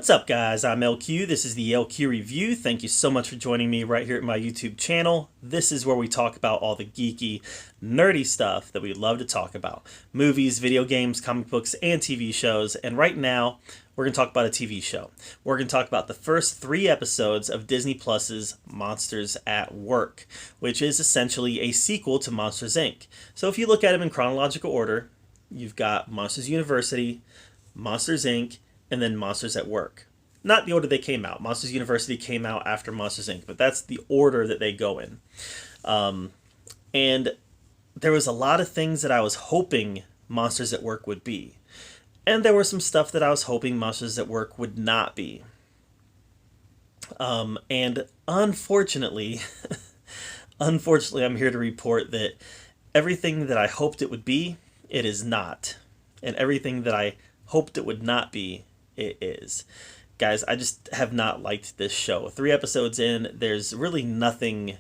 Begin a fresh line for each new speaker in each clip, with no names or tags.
What's up, guys? I'm LQ. This is the LQ Review. Thank you so much for joining me right here at my YouTube channel. This is where we talk about all the geeky, nerdy stuff that we love to talk about. Movies, video games, comic books, and TV shows. And right now, we're going to talk about a TV show. We're going to talk about the first 3 episodes of Disney Plus's Monsters at Work, which is essentially a sequel to Monsters, Inc. So if you look at them in chronological order, you've got Monsters University, Monsters, Inc., and then Monsters at Work. Not the order they came out. Monsters University came out after Monsters, Inc., but that's the order that they go in. And there was a lot of things that I was hoping Monsters at Work would be. And there was some stuff that I was hoping Monsters at Work would not be. And unfortunately, I'm here to report that everything that I hoped it would be, it is not. And everything that I hoped it would not be, it is. Guys, I just have not liked this show. 3 episodes in, there's really nothing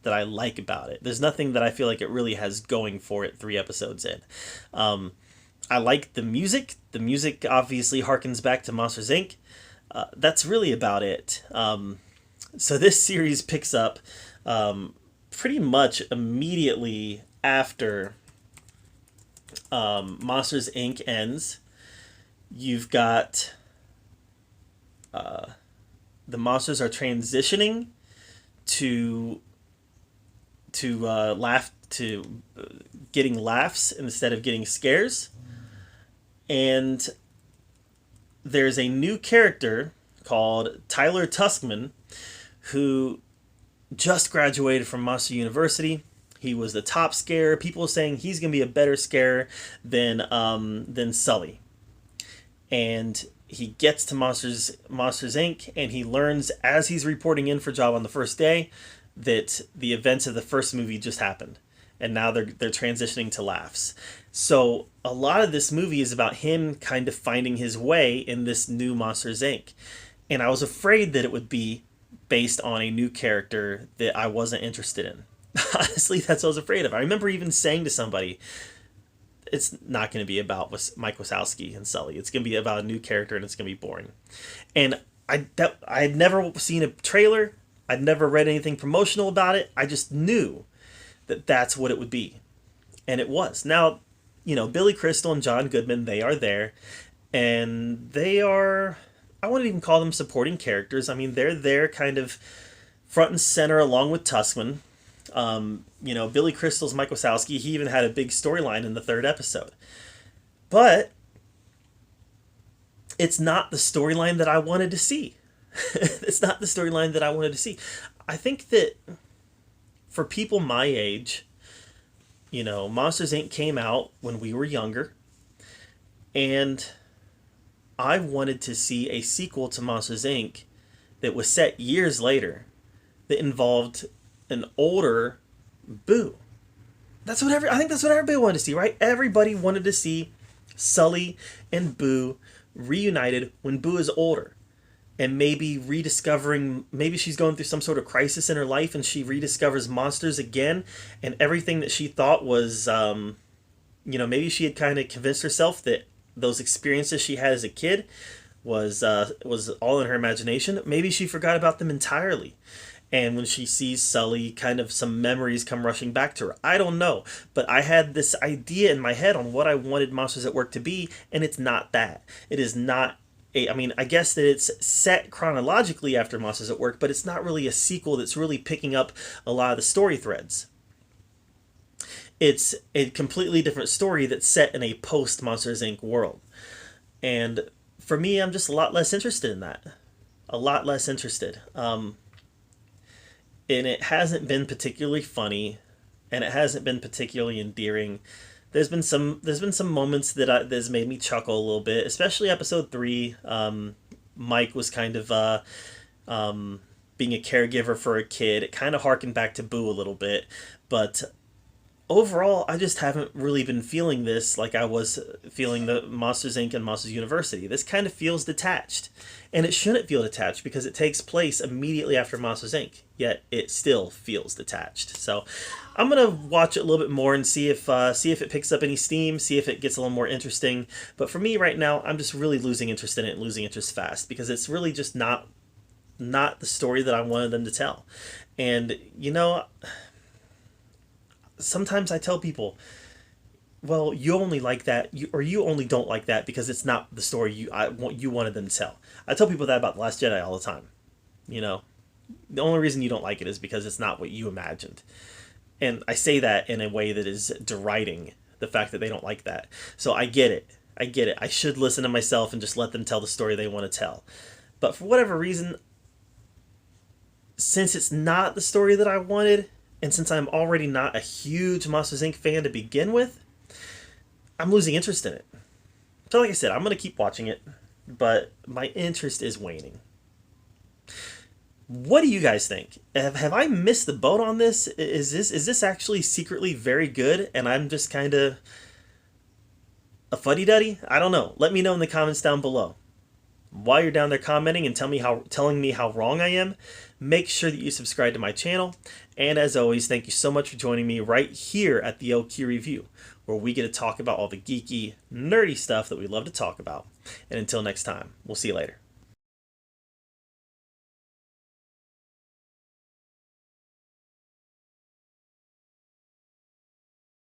that I like about it. There's nothing that I feel like it really has going for it 3 episodes in. I like the music. The music obviously harkens back to Monsters, Inc. That's really about it. So this series picks up pretty much immediately after Monsters, Inc. ends. You've got the monsters are transitioning to getting laughs instead of getting scares, and there's a new character called Tyler Tuskman who just graduated from Monster University. He was the top scarer. People are saying he's gonna be a better scarer than Sully. And he gets to Monsters Inc. and he learns as he's reporting in for job on the first day that the events of the first movie just happened, and now they're transitioning to laughs. So a lot of this movie is about him kind of finding his way in this new Monsters Inc. And I was afraid that it would be based on a new character that I wasn't interested in. Honestly, that's what I was afraid of. I remember even saying to somebody, it's not going to be about Mike Wazowski and Sully. It's going to be about a new character, and it's going to be boring. And I had never seen a trailer. I'd never read anything promotional about it. I just knew that that's what it would be. And it was. Now, Billy Crystal and John Goodman, they are there. And they are, I wouldn't even call them supporting characters. I mean, they're there kind of front and center along with Tuskman. Billy Crystal's Mike Wazowski. He even had a big storyline in the 3rd episode. But it's not the storyline that I wanted to see. It's not the storyline that I wanted to see. I think that for people my age, Monsters, Inc. came out when we were younger. And I wanted to see a sequel to Monsters, Inc. that was set years later that involved an older Boo. I think that's what everybody wanted to see, right? Everybody wanted to see Sully and Boo reunited when Boo is older, and maybe maybe she's going through some sort of crisis in her life and she rediscovers monsters again, and everything that she thought was maybe she had kind of convinced herself that those experiences she had as a kid was all in her imagination. Maybe she forgot about them entirely. And when she sees Sully, kind of some memories come rushing back to her. I don't know. But I had this idea in my head on what I wanted Monsters at Work to be, and it's not that. It is not I guess that it's set chronologically after Monsters at Work, but it's not really a sequel that's really picking up a lot of the story threads. It's a completely different story that's set in a post-Monsters, Inc. world. And for me, I'm just a lot less interested in that. A lot less interested. And it hasn't been particularly funny, and it hasn't been particularly endearing. There's been some moments that's made me chuckle a little bit, especially episode 3. Mike was kind of being a caregiver for a kid. It kind of harkened back to Boo a little bit, but overall, I just haven't really been feeling this like I was feeling the Monsters Inc. and Monsters University. This kind of feels detached. And it shouldn't feel detached because it takes place immediately after Monsters Inc. Yet it still feels detached. So I'm gonna watch it a little bit more and see if it picks up any steam, see if it gets a little more interesting. But for me right now, I'm just really losing interest in it and losing interest fast because it's really just not the story that I wanted them to tell. And sometimes I tell people, well, you only like that, or you only don't like that because it's not the story you wanted them to tell. I tell people that about the Last Jedi all the time. You know, the only reason you don't like it is because it's not what you imagined, and I say that in a way that is deriding the fact that they don't like that. So I get it. I get it. I should listen to myself and just let them tell the story they want to tell. But for whatever reason, since it's not the story that I wanted, and since I'm already not a huge Monsters Inc. fan to begin with, I'm losing interest in it. So, like I said, I'm going to keep watching it, but my interest is waning. What do you guys think? Have I missed the boat on this? Is this actually secretly very good, and I'm just kind of a fuddy-duddy? I don't know. Let me know in the comments down below. While you're down there commenting and telling me how wrong I am, make sure that you subscribe to my channel. And as always, thank you so much for joining me right here at the LQ Review, where we get to talk about all the geeky, nerdy stuff that we love to talk about. And until next time, we'll see you later.